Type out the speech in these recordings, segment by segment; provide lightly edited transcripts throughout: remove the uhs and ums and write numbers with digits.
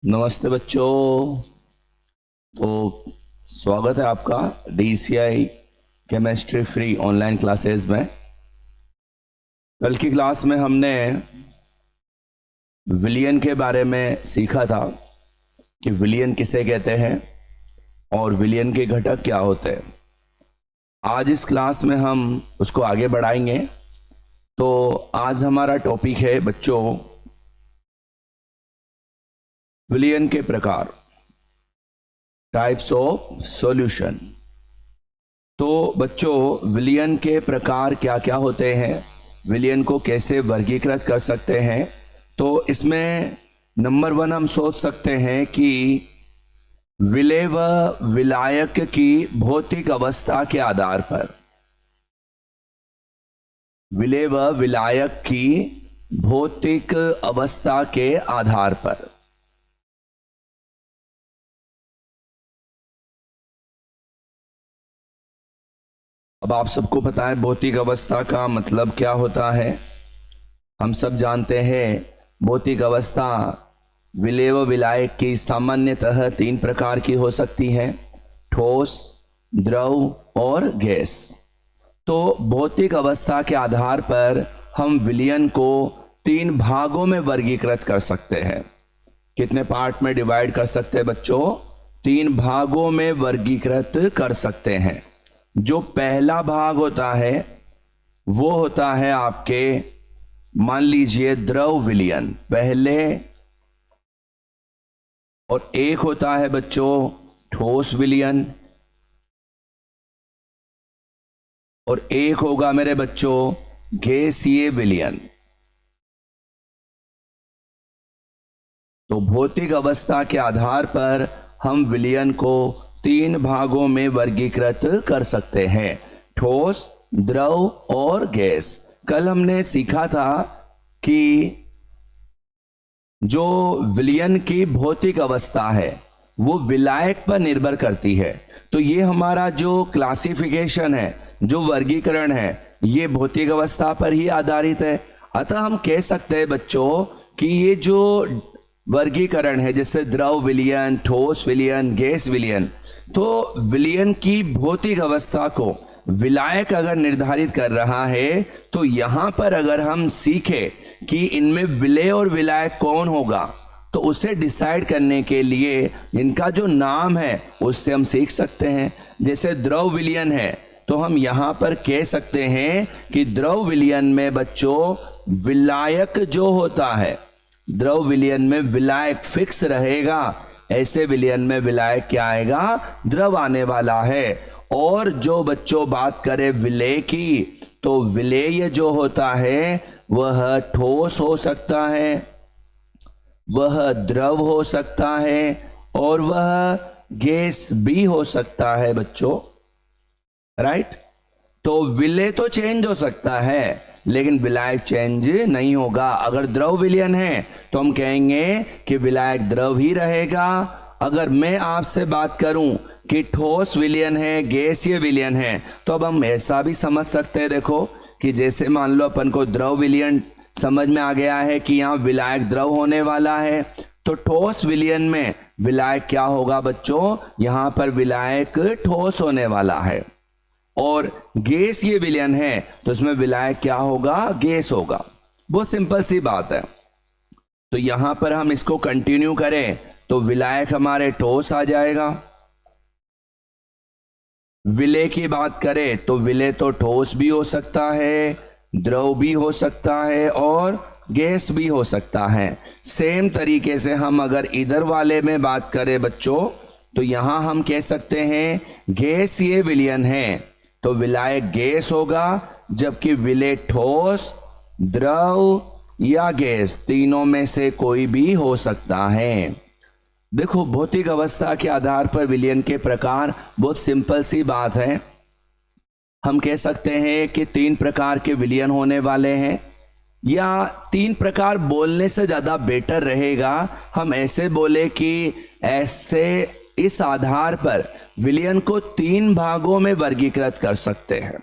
नमस्ते बच्चों। तो स्वागत है आपका DCI chemistry free online classes में। कल की क्लास में हमने विलयन के बारे में सीखा था कि विलयन किसे कहते हैं और विलयन के घटक क्या होते हैं। आज इस क्लास में हम उसको आगे बढ़ाएंगे। तो आज हमारा टॉपिक है बच्चों विलयन के प्रकार, टाइप्स ऑफ सॉल्यूशन। तो बच्चों विलयन के प्रकार क्या क्या होते हैं, विलयन को कैसे वर्गीकृत कर सकते हैं। तो इसमें नंबर 1 हम सोच सकते हैं कि विलेय व विलायक की भौतिक अवस्था के आधार पर, विलेय व विलायक की भौतिक अवस्था के आधार पर। अब आप सबको पता है भौतिक अवस्था का मतलब क्या होता है। हम सब जानते हैं भौतिक अवस्था विलेय व विलायक की सामान्यतः 3 प्रकार की हो सकती है, ठोस, द्रव और गैस। तो भौतिक अवस्था के आधार पर हम विलयन को 3 भागों में वर्गीकृत कर सकते हैं। कितने पार्ट में डिवाइड कर सकते हैं बच्चों? 3 भागों में वर्गीकृत कर सकते हैं। जो पहला भाग होता है वो होता है आपके, मान लीजिए द्रव विलयन पहले, और एक होता है बच्चों ठोस विलयन, और एक होगा मेरे बच्चों गैसीय विलयन। तो भौतिक अवस्था के आधार पर हम विलयन को 3 भागों में वर्गीकृत कर सकते हैं, ठोस, द्रव और गैस। कल हमने सीखा था कि जो विलयन की भौतिक अवस्था है वो विलायक पर निर्भर करती है। तो ये हमारा जो क्लासिफिकेशन है, जो वर्गीकरण है, ये भौतिक अवस्था पर ही आधारित है। अतः हम कह सकते हैं बच्चों कि ये जो वर्गीकरण है, जैसे द्रव विलयन, ठोस विलयन, गैस विलयन, तो विलयन की भौतिक अवस्था को विलायक अगर निर्धारित कर रहा है, तो यहां पर अगर हम सीखें कि इनमें विलेय और विलायक कौन होगा, तो उसे डिसाइड करने के लिए इनका जो नाम है उससे हम सीख सकते हैं। जैसे द्रव विलयन है तो हम यहां पर कह सकते हैं कि द्रव विलयन में बच्चों विलायक जो होता है, द्रव विलयन में विलायक फिक्स रहेगा, ऐसे विलयन में विलायक क्या आएगा? द्रव आने वाला है। और जो बच्चों बात करें विलेय की, तो विलेय जो होता है वह ठोस हो सकता है, वह द्रव हो सकता है और वह गैस भी हो सकता है बच्चों, राइट। तो विलेय तो चेंज हो सकता है लेकिन विलायक चेंज नहीं होगा। अगर द्रव विलयन है तो हम कहेंगे कि विलायक द्रव ही रहेगा। अगर मैं आपसे बात करूं कि ठोस विलयन है, गैसीय विलयन है, तो अब हम ऐसा भी समझ सकते हैं, देखो कि जैसे मान लो अपन को द्रव विलयन समझ में आ गया है कि यहाँ विलायक द्रव होने वाला है, तो ठोस विलयन में विलायक क्या होगा बच्चों? यहाँ पर विलायक ठोस होने वाला है। और गैसीय विलयन है तो इसमें विलायक क्या होगा? गैस होगा। बहुत सिंपल सी बात है। तो यहां पर हम इसको कंटिन्यू करें तो विलायक हमारे ठोस आ जाएगा। विलेय की बात करें तो विलेय तो ठोस भी हो सकता है, द्रव भी हो सकता है और गैस भी हो सकता है। सेम तरीके से हम अगर इधर वाले में बात करें बच्चों, तो यहां हम कह सकते हैं गैसीय विलयन है तो विलायक गैस होगा, जबकि विलेय ठोस, द्रव या गैस तीनों में से कोई भी हो सकता है। देखो भौतिक अवस्था के आधार पर विलयन के प्रकार, बहुत सिंपल सी बात है। हम कह सकते हैं कि 3 प्रकार के विलयन होने वाले हैं, या 3 प्रकार बोलने से ज्यादा बेटर रहेगा हम ऐसे बोले कि ऐसे इस आधार पर विलयन को 3 भागों में वर्गीकृत कर सकते हैं।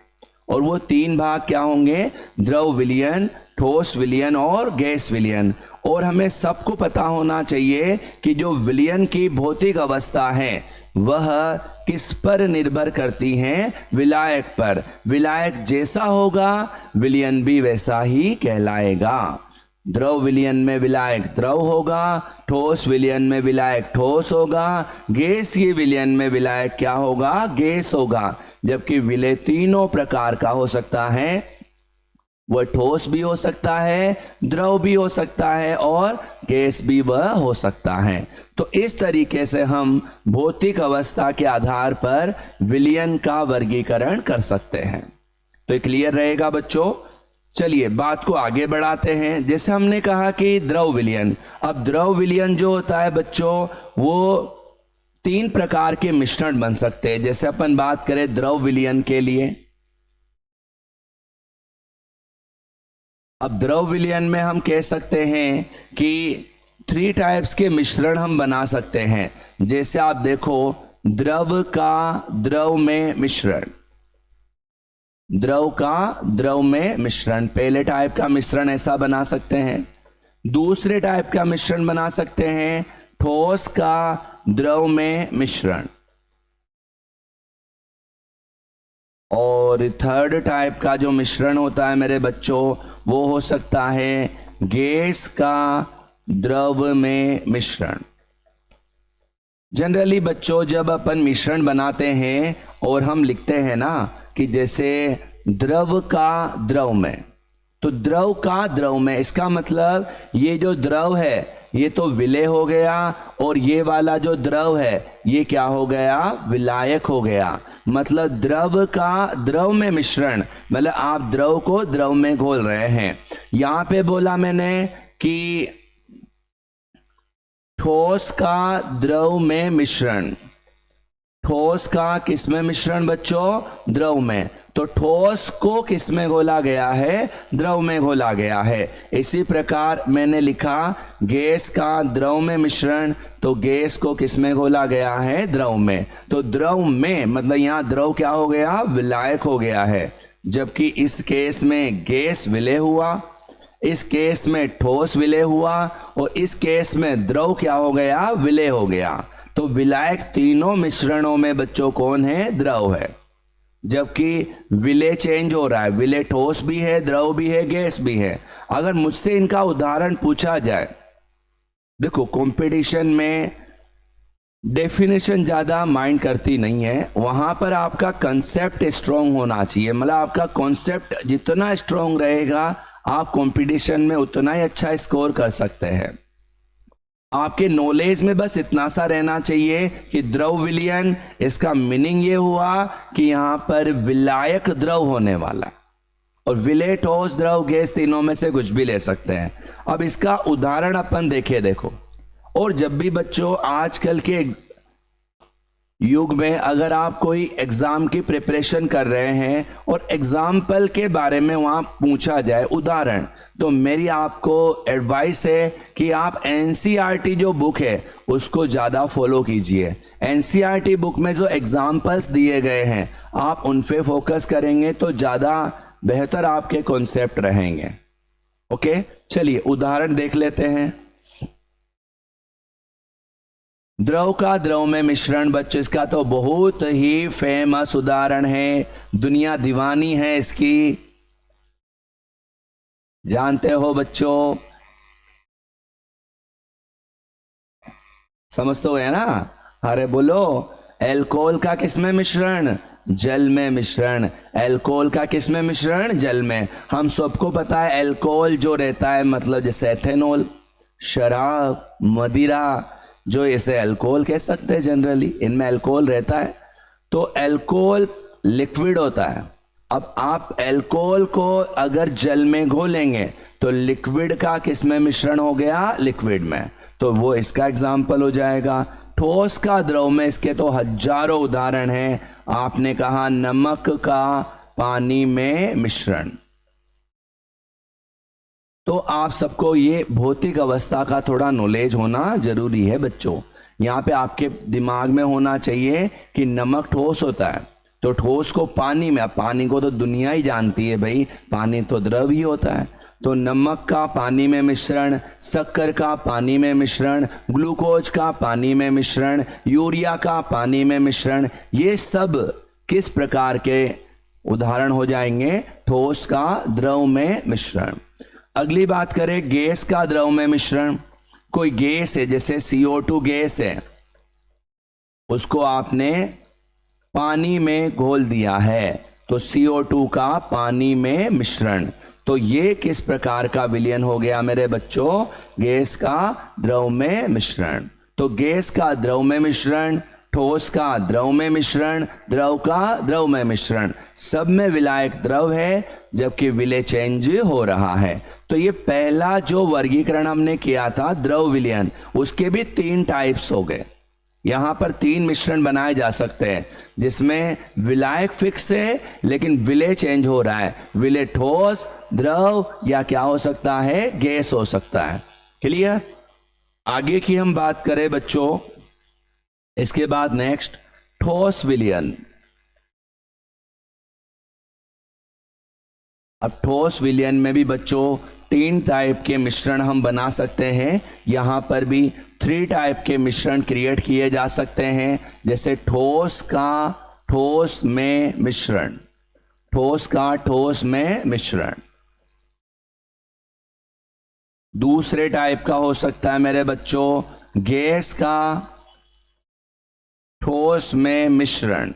और वो 3 भाग क्या होंगे? द्रव विलयन, ठोस विलयन और गैस विलयन। और हमें सबको पता होना चाहिए कि जो विलयन की भौतिक अवस्था है वह किस पर निर्भर करती हैं? विलायक पर। विलायक जैसा होगा विलयन भी वैसा ही कहलाएगा। द्रव विलयन में विलायक द्रव होगा, ठोस विलयन में विलायक ठोस होगा, गैसीय विलयन में विलायक क्या होगा? गैस होगा। जबकि विलय तीनों प्रकार का हो सकता है, वह ठोस भी हो सकता है, द्रव भी हो सकता है और गैस भी वह हो सकता है। तो इस तरीके से हम भौतिक अवस्था के आधार पर विलयन का वर्गीकरण कर सकते हैं। तो क्लियर रहेगा बच्चों। चलिए बात को आगे बढ़ाते हैं। जैसे हमने कहा कि द्रव विलयन, अब द्रव विलयन जो होता है बच्चों वो 3 प्रकार के मिश्रण बन सकते हैं। जैसे अपन बात करें द्रव विलयन के लिए, अब द्रव विलयन में हम कह सकते हैं कि 3 टाइप्स के मिश्रण हम बना सकते हैं। जैसे आप देखो, द्रव का द्रव में मिश्रण, द्रव का द्रव में मिश्रण, पहले टाइप का मिश्रण ऐसा बना सकते हैं। दूसरे टाइप का मिश्रण बना सकते हैं ठोस का द्रव में मिश्रण। और थर्ड टाइप का जो मिश्रण होता है मेरे बच्चों वो हो सकता है गैस का द्रव में मिश्रण। जनरली बच्चों जब अपन मिश्रण बनाते हैं और हम लिखते हैं ना कि जैसे द्रव का द्रव में, तो द्रव का द्रव में इसका मतलब ये जो द्रव है ये तो विलय हो गया और ये वाला जो द्रव है ये क्या हो गया? विलायक हो गया। मतलब द्रव का द्रव में मिश्रण, मतलब आप द्रव को द्रव में घोल रहे हैं। यहां पे बोला मैंने कि ठोस का द्रव में मिश्रण, ठोस का किस में मिश्रण बच्चों? द्रव में। तो ठोस को किस में घोला गया है? द्रव में घोला गया है। इसी प्रकार मैंने लिखा गैस का द्रव में मिश्रण, तो गैस को किस में घोला गया है? द्रव में। तो द्रव में मतलब यहां द्रव क्या हो गया? विलायक हो गया है। जबकि इस केस में गैस विलय हुआ, इस केस में ठोस विलय हुआ और इस केस में द्रव क्या हो गया? विलय हो गया। तो विलायक तीनों मिश्रणों में बच्चों कौन है? द्रव है। जबकि विलय चेंज हो रहा है, विलय ठोस भी है, द्रव भी है, गैस भी है। अगर मुझसे इनका उदाहरण पूछा जाए, देखो कंपटीशन में डेफिनेशन ज्यादा माइंड करती नहीं है, वहां पर आपका कंसेप्ट स्ट्रांग होना चाहिए। मतलब आपका कॉन्सेप्ट जितना स्ट्रांग रहेगा आप कंपटीशन में उतना ही अच्छा स्कोर कर सकते हैं। आपके नॉलेज में बस इतना सा रहना चाहिए कि द्रव विलयन, इसका मीनिंग ये हुआ कि यहां पर विलायक द्रव होने वाला, और विलय ठोस द्रव गैस तीनों में से कुछ भी ले सकते हैं। अब इसका उदाहरण अपन देखे, देखो। और जब भी बच्चों आजकल के युग में अगर आप कोई एग्जाम की प्रिपरेशन कर रहे हैं और एग्जाम्पल के बारे में वहां पूछा जाए उदाहरण, तो मेरी आपको एडवाइस है कि आप एनसीईआरटी जो बुक है उसको ज़्यादा फॉलो कीजिए। एनसीईआरटी बुक में जो एग्जाम्पल्स दिए गए हैं आप उन पे फोकस करेंगे तो ज़्यादा बेहतर आपके कॉन्सेप्ट रहेंगे। ओके, चलिए उदाहरण देख लेते हैं। द्रव का द्रव में मिश्रण बच्चों, इसका तो बहुत ही फेमस उदाहरण है, दुनिया दीवानी है इसकी, जानते हो बच्चों, समझ तो गए ना? अरे बोलो, एल्कोहल का किसमें मिश्रण? जल में मिश्रण। एल्कोहल का किसमें मिश्रण? जल में। हम सबको पता है एल्कोहल जो रहता है मतलब जैसे एथेनॉल, शराब, मदिरा, जो इसे अल्कोहल कह सकते हैं जनरली, इनमें अल्कोहल रहता है। तो अल्कोहल लिक्विड होता है। अब आप अल्कोहल को अगर जल में घोलेंगे तो लिक्विड का किस में मिश्रण हो गया? लिक्विड में। तो वो इसका एग्जाम्पल हो जाएगा। ठोस का द्रव में इसके तो हजारों उदाहरण हैं। आपने कहा नमक का पानी में मिश्रण। तो आप सबको ये भौतिक अवस्था का थोड़ा नॉलेज होना जरूरी है बच्चों। यहाँ पे आपके दिमाग में होना चाहिए कि नमक ठोस होता है, तो ठोस को पानी में, पानी को तो दुनिया ही जानती है भाई, पानी तो द्रव ही होता है। तो नमक का पानी में मिश्रण, शक्कर का पानी में मिश्रण, ग्लूकोज का पानी में मिश्रण, यूरिया का पानी में मिश्रण, ये सब किस प्रकार के उदाहरण हो जाएंगे? ठोस का द्रव में मिश्रण। अगली बात करें गैस का द्रव में मिश्रण। कोई गैस है, जैसे CO2 गैस है, उसको आपने पानी में घोल दिया है, तो CO2 का पानी में मिश्रण। तो ये किस प्रकार का विलयन हो गया मेरे बच्चों? गैस का द्रव में मिश्रण। तो गैस का द्रव में मिश्रण, ठोस का द्रव में मिश्रण, द्रव का द्रव में मिश्रण, सब में विलायक द्रव है, जबकि विलय चेंज हो रहा है। तो ये पहला जो वर्गीकरण हमने किया था द्रव विलयन, उसके भी 3 टाइप्स हो गए। यहां पर 3 मिश्रण बनाए जा सकते हैं, जिसमें विलायक फिक्स है लेकिन विलय चेंज हो रहा है। विलय ठोस, द्रव या क्या हो सकता है? गैस हो सकता है। क्लियर? आगे की हम बात करें बच्चों, इसके बाद नेक्स्ट ठोस विलयन। अब ठोस विलयन में भी बच्चों 3 टाइप के मिश्रण हम बना सकते हैं। यहां पर भी 3 टाइप के मिश्रण क्रिएट किए जा सकते हैं, जैसे ठोस का ठोस में मिश्रण, ठोस का ठोस में मिश्रण। दूसरे टाइप का हो सकता है मेरे बच्चों गैस का ठोस में मिश्रण,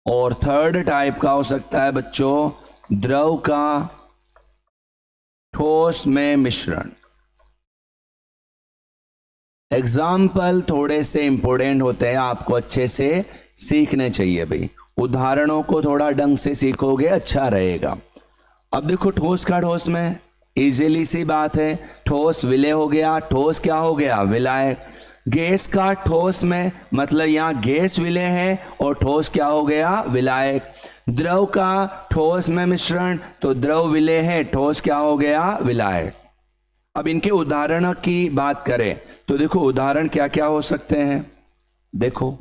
और थर्ड टाइप का हो सकता है बच्चों द्रव का ठोस में मिश्रण। एग्जाम्पल थोड़े से इंपॉर्टेंट होते हैं, आपको अच्छे से सीखने चाहिए भाई। उदाहरणों को थोड़ा ढंग से सीखोगे अच्छा रहेगा। अब देखो ठोस का ठोस में, इजीली सी बात है, ठोस विलय हो गया, ठोस क्या हो गया? विलायक। गैस का ठोस में मतलब यहां गैस विलय है और ठोस क्या हो गया? विलायक। द्रव का ठोस में मिश्रण, तो द्रव विलय है, ठोस क्या हो गया? विलायक। अब इनके उदाहरण की बात करें तो देखो उदाहरण क्या क्या हो सकते हैं। देखो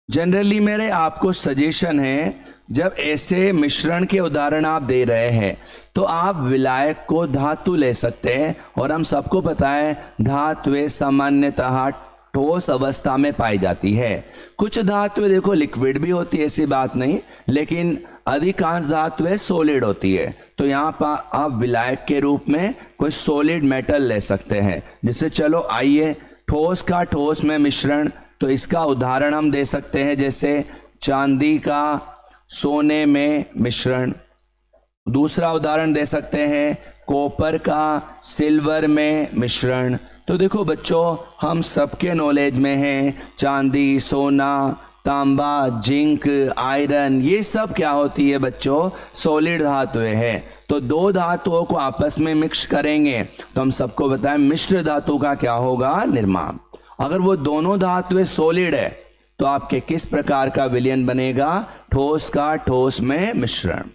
जनरली मेरे आपको सजेशन है, जब ऐसे मिश्रण के उदाहरण आप दे रहे हैं तो आप विलायक को धातु ले सकते हैं, और हम सबको पता है धातुएं सामान्यतः ठोस अवस्था में पाई जाती है। कुछ धातुएं देखो लिक्विड भी होती है, ऐसी बात नहीं, लेकिन अधिकांश धातुएं सॉलिड होती है। तो यहाँ पर आप विलायक के रूप में कोई सॉलिड मेटल ले सकते हैं। जैसे चलो आइए ठोस का ठोस में मिश्रण, तो इसका उदाहरण हम दे सकते हैं, जैसे चांदी का सोने में मिश्रण। दूसरा उदाहरण दे सकते हैं कॉपर का सिल्वर में मिश्रण। तो देखो बच्चों हम सबके नॉलेज में हैं चांदी, सोना, तांबा, जिंक, आयरन, ये सब क्या होती है बच्चों? सॉलिड धातुएं हैं। तो 2 धातुओं को आपस में मिक्स करेंगे तो हम सबको बताएं मिश्र धातु का क्या होगा? निर्माण। अगर वो दोनों धातुएं सॉलिड है तो आपके किस प्रकार का विलयन बनेगा? ठोस का ठोस में मिश्रण।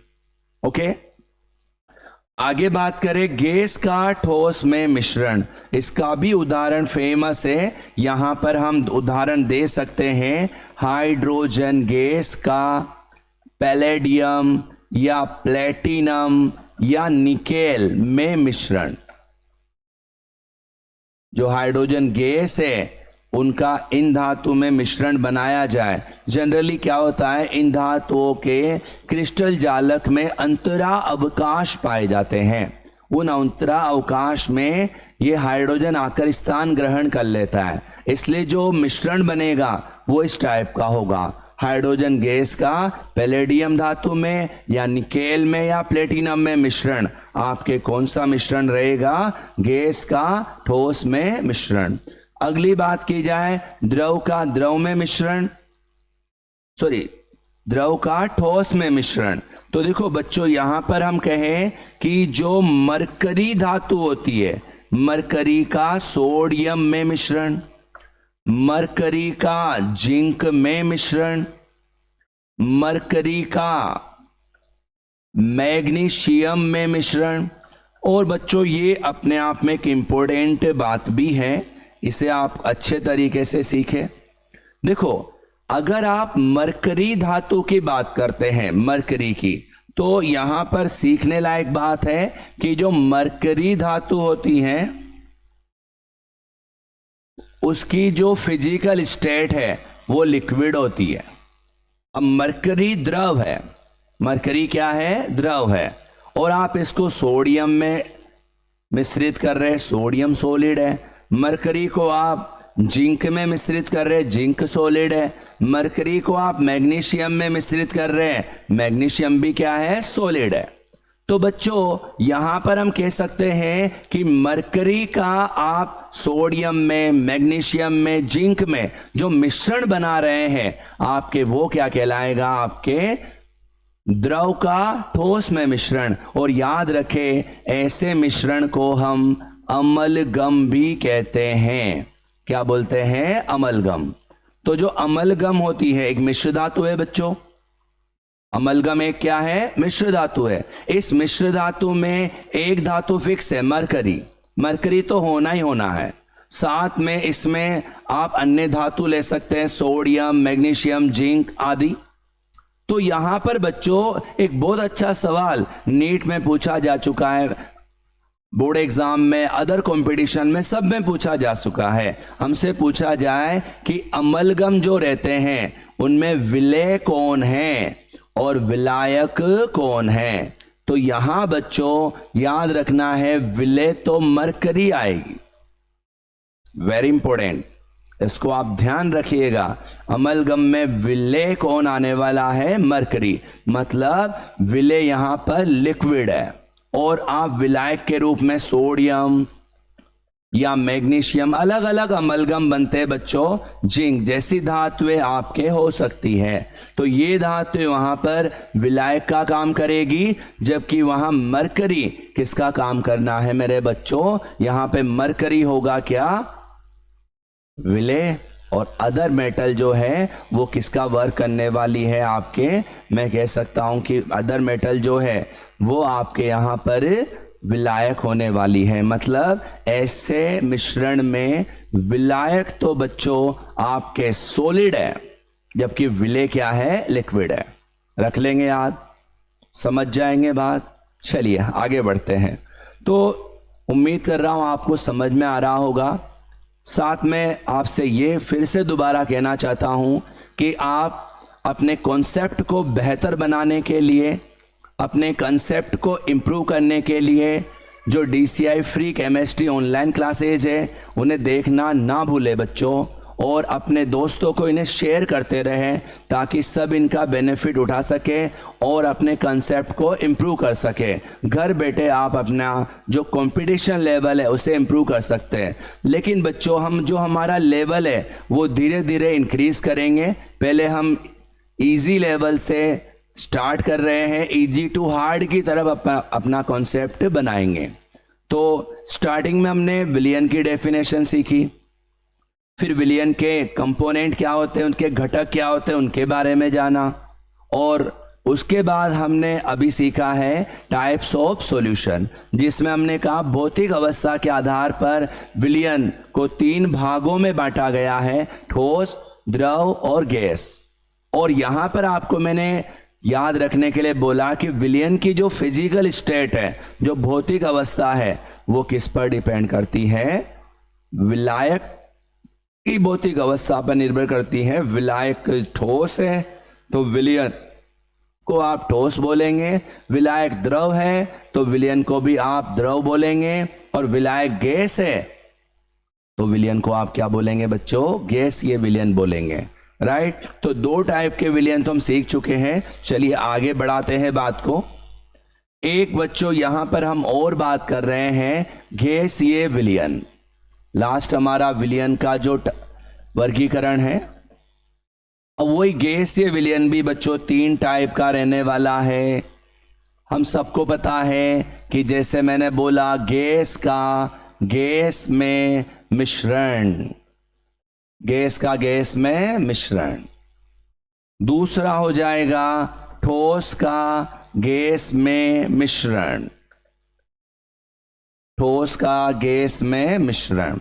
ओके, आगे बात करें गैस का ठोस में मिश्रण। इसका भी उदाहरण फेमस है, यहां पर हम उदाहरण दे सकते हैं हाइड्रोजन गैस का पैलेडियम या प्लेटिनम या निकेल में मिश्रण। जो हाइड्रोजन गैस है उनका इन धातु में मिश्रण बनाया जाए। जनरली क्या होता है, इन धातुओं के क्रिस्टल जालक में अंतरा अवकाश पाए जाते हैं। उन अंतरा अवकाश में ये हाइड्रोजन आकर स्थान ग्रहण कर लेता है, इसलिए जो मिश्रण बनेगा वो इस टाइप का होगा। हाइड्रोजन गैस का पैलेडियम धातु में या निकेल में या प्लेटिनम में मिश्रण, आपके कौन सा मिश्रण रहेगा? गैस का ठोस में मिश्रण। अगली बात की जाए द्रव का द्रव में मिश्रण, द्रव का ठोस में मिश्रण। तो देखो बच्चों यहां पर हम कहें कि जो मरकरी धातु होती है, मरकरी का सोडियम में मिश्रण, मरकरी का जिंक में मिश्रण, मरकरी का मैग्नीशियम में मिश्रण। और बच्चों ये अपने आप में एक इम्पोर्टेंट बात भी है, इसे आप अच्छे तरीके से सीखें। देखो अगर आप मरकरी धातु की बात करते हैं, मरकरी की, तो यहां पर सीखने लायक बात है कि जो मरकरी धातु होती है उसकी जो फिजिकल स्टेट है वो लिक्विड होती है। अब मरकरी द्रव है, मरकरी क्या है? द्रव है। और आप इसको सोडियम में मिश्रित कर रहे हैं, सोडियम सॉलिड है। मरकरी को आप जिंक में मिश्रित कर रहे हैं, जिंक सॉलिड है। मरकरी को आप मैग्नीशियम में मिश्रित कर रहे हैं, मैग्नीशियम भी क्या है? सॉलिड है। तो बच्चों यहां पर हम कह सकते हैं कि मरकरी का आप सोडियम में, मैग्नीशियम में, जिंक में जो मिश्रण बना रहे हैं आपके, वो क्या कहलाएगा? आपके द्रव का ठोस में मिश्रण। और याद रखें, ऐसे मिश्रण को हम अमलगम भी कहते हैं। क्या बोलते हैं? अमलगम। तो जो अमलगम होती है एक मिश्र धातु है बच्चों। अमलगम एक क्या है? मिश्र धातु है। इस मिश्र धातु में एक धातु फिक्स है, मरकरी। मरकरी तो होना ही होना है। साथ में इसमें आप अन्य धातु ले सकते हैं, सोडियम, मैग्नीशियम, जिंक आदि। तो यहां पर बच्चों एक बहुत अच्छा सवाल नीट में पूछा जा चुका है, बोर्ड एग्जाम में, अदर कंपटीशन में, सब में पूछा जा चुका है। हमसे पूछा जाए कि अमलगम जो रहते हैं उनमें विलेय कौन है और विलायक कौन है। तो यहां बच्चों याद रखना है, विलेय तो मरकरी आएगी। वेरी इंपॉर्टेंट, इसको आप ध्यान रखिएगा। अमलगम में विलेय कौन आने वाला है? मरकरी। मतलब विलेय यहां पर लिक्विड है और आप विलायक के रूप में सोडियम या मैग्नीशियम, अलग अलग अमलगम बनते हैं बच्चों। जिंक जैसी धातुएं आपके हो सकती है। तो ये धातु वहां पर विलायक का काम करेगी, जबकि वहां मरकरी किसका काम करना है मेरे बच्चों? यहां पे मरकरी होगा क्या? विलेय। और अदर मेटल जो है वो किसका वर्क करने वाली है आपके? मैं कह सकता हूं कि अदर मेटल जो है वो आपके यहां पर विलायक होने वाली है। मतलब ऐसे मिश्रण में विलायक तो बच्चों आपके सॉलिड है, जबकि विलेय क्या है? लिक्विड है। रख लेंगे याद, समझ जाएंगे बात। चलिए आगे बढ़ते हैं। तो उम्मीद कर रहा हूं आपको समझ में आ रहा होगा। साथ में आपसे ये फिर से दोबारा कहना चाहता हूं कि आप अपने कॉन्सेप्ट को बेहतर बनाने के लिए, अपने कंसेप्ट को इम्प्रूव करने के लिए जो DCI free chemistry online classes है उन्हें देखना ना भूले बच्चों, और अपने दोस्तों को इन्हें शेयर करते रहें ताकि सब इनका बेनिफिट उठा सके और अपने कंसेप्ट को इम्प्रूव कर सके। घर बैठे आप अपना जो कंपटीशन लेवल है उसे इम्प्रूव कर सकते हैं। लेकिन बच्चों हम जो हमारा लेवल है वो धीरे धीरे इंक्रीज करेंगे। पहले हम इजी लेवल से स्टार्ट कर रहे हैं, इजी टू हार्ड की तरफ अपना कॉन्सेप्ट बनाएंगे। तो स्टार्टिंग में हमने विलयन की डेफिनेशन सीखी, फिर विलयन के कंपोनेंट क्या होते हैं, उनके घटक क्या होते हैं, उनके बारे में जाना, और उसके बाद हमने अभी सीखा है टाइप्स ऑफ सॉल्यूशन, जिसमें हमने कहा भौतिक अवस्था के आधार पर विलयन को 3 भागों में बांटा गया है, ठोस, द्रव और गैस। और यहां पर आपको मैंने याद रखने के लिए बोला कि विलयन की जो फिजिकल स्टेट है, जो भौतिक अवस्था है, वो किस पर डिपेंड करती है? विलायक की भौतिक अवस्था पर निर्भर करती है। विलायक ठोस है तो विलयन को आप ठोस बोलेंगे, विलायक द्रव है तो विलयन को भी आप द्रव बोलेंगे, और विलायक गैस है तो विलयन को आप क्या बोलेंगे बच्चों? गैस ये विलयन बोलेंगे। राइट। तो 2 टाइप के विलयन तो हम सीख चुके हैं। चलिए आगे बढ़ाते हैं बात को। एक बच्चों यहां पर हम और बात कर रहे हैं गैसीय विलयन। लास्ट हमारा विलयन का जो वर्गीकरण है, अब वही गैसीय विलयन भी बच्चों 3 टाइप का रहने वाला है। हम सबको पता है कि जैसे मैंने बोला गैस का गैस में मिश्रण, गैस का गैस में मिश्रण। दूसरा हो जाएगा ठोस का गैस में मिश्रण, ठोस का गैस में मिश्रण।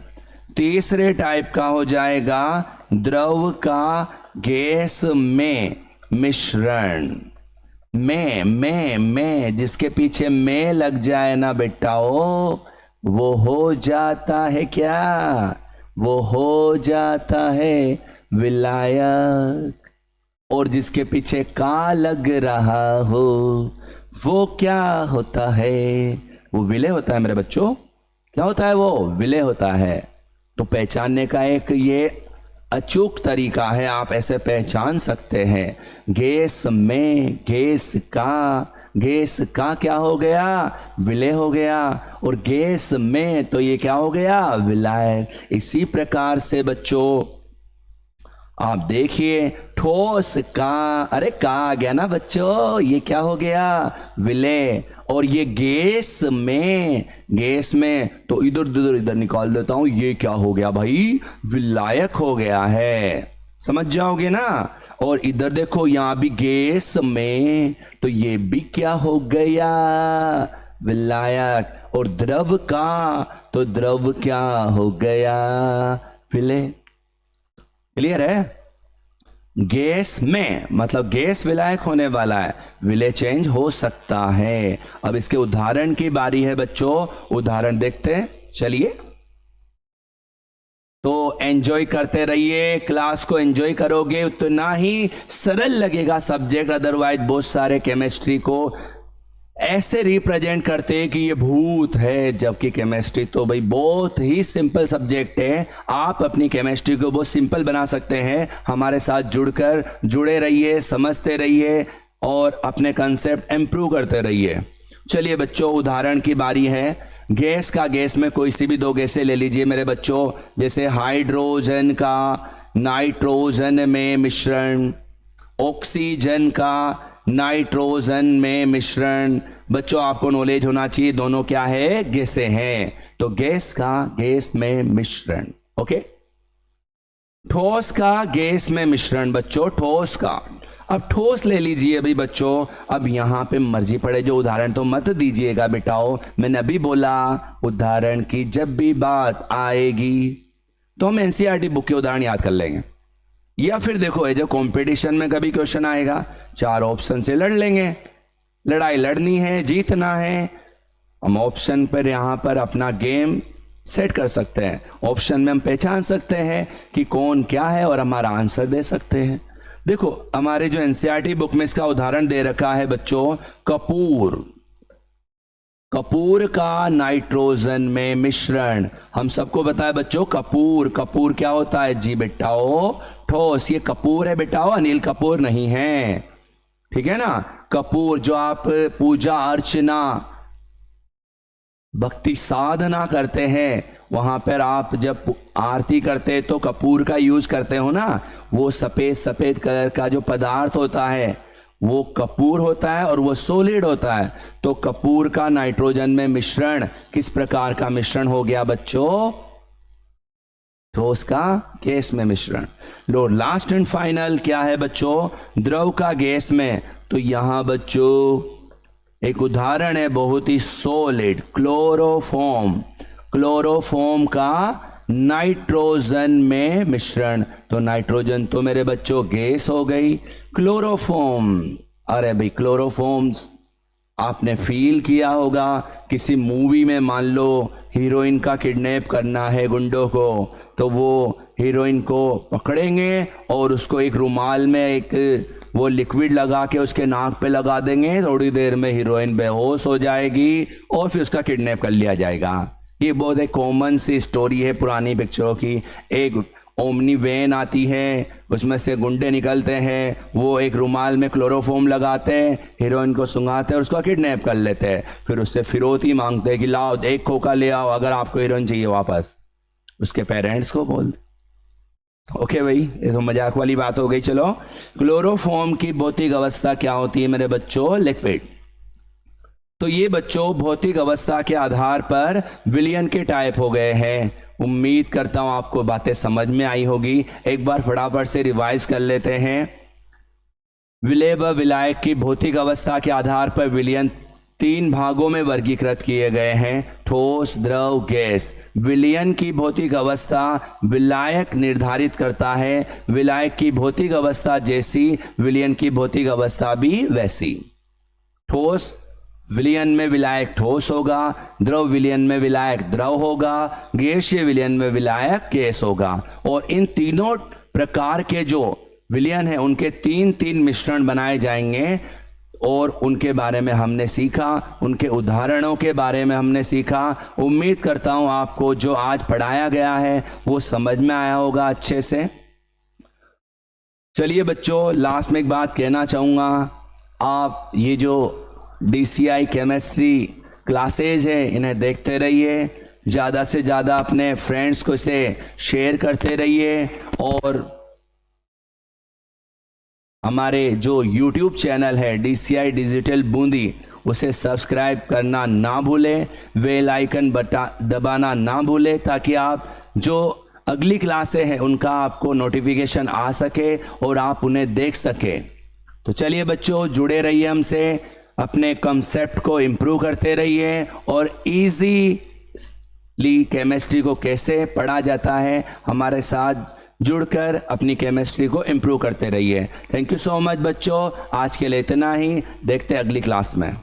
तीसरे टाइप का हो जाएगा द्रव का गैस में मिश्रण। मैं जिसके पीछे मैं लग जाए ना बेटाओ, वो हो जाता है क्या? वो हो जाता है विलायक। और जिसके पीछे का लग रहा हो, वो क्या होता है? वो विलय होता है मेरे बच्चों। क्या होता है? वो विलय होता है। तो पहचानने का एक ये अचूक तरीका है, आप ऐसे पहचान सकते हैं। गैस में गैस का क्या हो गया? विलय हो गया। और गैस में तो ये क्या हो गया? विलायक। इसी प्रकार से बच्चों आप देखिए, ठोस का, अरे का आ गया ना बच्चों, ये क्या हो गया? विलय। और ये गैस में तो इधर निकाल देता हूं, ये क्या हो गया भाई? विलायक हो गया है। समझ जाओगे ना। और इधर देखो, यहां भी गैस में, तो ये भी क्या हो गया? विलायक। और द्रव का, तो द्रव क्या हो गया? विलय। क्लियर है? गैस में मतलब गैस विलायक होने वाला है, विलय चेंज हो सकता है। अब इसके उदाहरण की बारी है बच्चों, उदाहरण देखते हैं। चलिए, तो एंजॉय करते रहिए, क्लास को एंजॉय करोगे उतना ही सरल लगेगा सब्जेक्ट। अदरवाइज बहुत सारे केमिस्ट्री को ऐसे रिप्रेजेंट करते हैं कि ये भूत है, जबकि केमिस्ट्री तो भाई बहुत ही सिंपल सब्जेक्ट है। आप अपनी केमिस्ट्री को बहुत सिंपल बना सकते हैं। हमारे साथ जुड़े रहिए, समझते रहिए और अपने कंसेप्ट इंप्रूव करते रहिए। चलिए बच्चों, उदाहरण की बारी है। गैस का, गैस में कोई सी भी दो गैसें ले लीजिए मेरे बच्चों, जैसे हाइड्रोजन का नाइट्रोजन में मिश्रण, ऑक्सीजन का नाइट्रोजन में मिश्रण। बच्चों आपको नॉलेज होना चाहिए, दोनों क्या है? गैसें हैं। तो गैस का गैस में मिश्रण। ओके। ठोस का गैस में मिश्रण बच्चों, ठोस का। अब ठोस ले लीजिए अभी बच्चों। अब यहां पे मर्जी पड़े, जो उदाहरण तो मत दीजिएगा बेटाओ। मैंने अभी बोला उदाहरण की जब भी बात आएगी तो हम एनसीईआरटी बुक के उदाहरण याद कर लेंगे, या फिर देखो जब कंपटीशन में कभी क्वेश्चन आएगा, 4 ऑप्शन से लड़ लेंगे। लड़ाई लड़नी है, जीतना है, हम ऑप्शन पर यहां पर अपना गेम सेट कर सकते हैं। ऑप्शन में हम पहचान सकते हैं कि कौन क्या है और हमारा आंसर दे सकते हैं। देखो हमारे जो एनसीईआरटी बुक में इसका उदाहरण दे रखा है बच्चों, कपूर। कपूर का नाइट्रोजन में मिश्रण। हम सबको बताया बच्चों, कपूर, कपूर क्या होता है? जी बेटाओ, ठोस। ये कपूर है बेटाओ, अनिल कपूर नहीं है, ठीक है ना। कपूर जो आप पूजा अर्चना भक्ति साधना करते हैं, वहां पर आप जब आरती करते हैं तो कपूर का यूज करते हो ना। वो सफेद सफेद कलर का जो पदार्थ होता है वो कपूर होता है और वो सॉलिड होता है। तो कपूर का नाइट्रोजन में मिश्रण किस प्रकार का मिश्रण हो गया बच्चों? ठोस का गैस में मिश्रण। लो लास्ट एंड फाइनल क्या है बच्चों? द्रव का गैस में। तो यहां बच्चों एक उदाहरण है बहुत ही सॉलिड, क्लोरोफॉर्म। क्लोरोफॉर्म का नाइट्रोजन में मिश्रण। तो नाइट्रोजन तो मेरे बच्चों गैस हो गई, क्लोरोफॉर्म। अरे भाई क्लोरोफॉर्म आपने फील किया होगा किसी मूवी में, मान लो हीरोइन का किडनैप करना है गुंडों को, तो वो हीरोइन को पकड़ेंगे और उसको एक रुमाल में एक वो लिक्विड लगा के उसके नाक पे लगा देंगे। थोड़ी देर में हीरोइन बेहोश हो जाएगी और फिर उसका किडनैप कर लिया जाएगा। ये बहुत एक कॉमन सी स्टोरी है पुरानी पिक्चरों की। एक ओमनी वैन आती है, उसमें से गुंडे निकलते हैं, वो एक रुमाल में क्लोरोफॉर्म लगाते हैं, हीरोइन को सुंघाते हैं और उसको किडनैप कर लेते हैं। फिर उससे फिरौती मांगते हैं कि लाओ एक खोखा ले आओ अगर आपको हीरोइन चाहिए वापस। उसके पेरेंट्स को बोल। ओके भाई, ये तो मजाक वाली बात हो गई। चलो, क्लोरोफॉर्म की भौतिक अवस्था क्या होती है मेरे बच्चों? लिक्विड। तो ये बच्चों भौतिक अवस्था के आधार पर विलयन के टाइप हो गए हैं। उम्मीद करता हूं आपको बातें समझ में आई होगी। एक बार फटाफट से रिवाइज कर लेते हैं। विलय व विलायक की भौतिक अवस्था के आधार पर विलयन 3 भागों में वर्गीकृत किए गए हैं, ठोस, द्रव, गैस। विलयन की भौतिक अवस्था विलायक निर्धारित करता है। विलायक की भौतिक अवस्था जैसी, विलयन की भौतिक अवस्था भी वैसी। ठोस विलयन में विलायक ठोस होगा, द्रव विलयन में विलायक द्रव होगा, गैसीय विलयन में विलायक गैस होगा। और इन तीनों प्रकार के जो विलयन है उनके तीन तीन मिश्रण बनाए जाएंगे और उनके बारे में हमने सीखा, उनके उदाहरणों के बारे में हमने सीखा। उम्मीद करता हूं आपको जो आज पढ़ाया गया है वो समझ में आया होगा अच्छे से। चलिए बच्चों, लास्ट में एक बात कहना चाहूँगा, आप ये जो DCI केमिस्ट्री क्लासेज है इन्हें देखते रहिए, ज़्यादा से ज़्यादा अपने फ्रेंड्स को इसे शेयर करते रहिए और हमारे जो YouTube चैनल है DCI डिजिटल बूंदी उसे सब्सक्राइब करना ना भूलें, बेल आइकन दबाना ना भूलें ताकि आप जो अगली क्लासें हैं उनका आपको नोटिफिकेशन आ सके और आप उन्हें देख सके। तो चलिए बच्चों, जुड़े रहिए हमसे, अपने कंसेप्ट को इम्प्रूव करते रहिए और इजीली केमिस्ट्री को कैसे पढ़ा जाता है हमारे साथ जुड़कर अपनी केमिस्ट्री को इम्प्रूव करते रहिए। थैंक यू सो मच बच्चों, आज के लिए इतना ही, देखते हैं अगली क्लास में।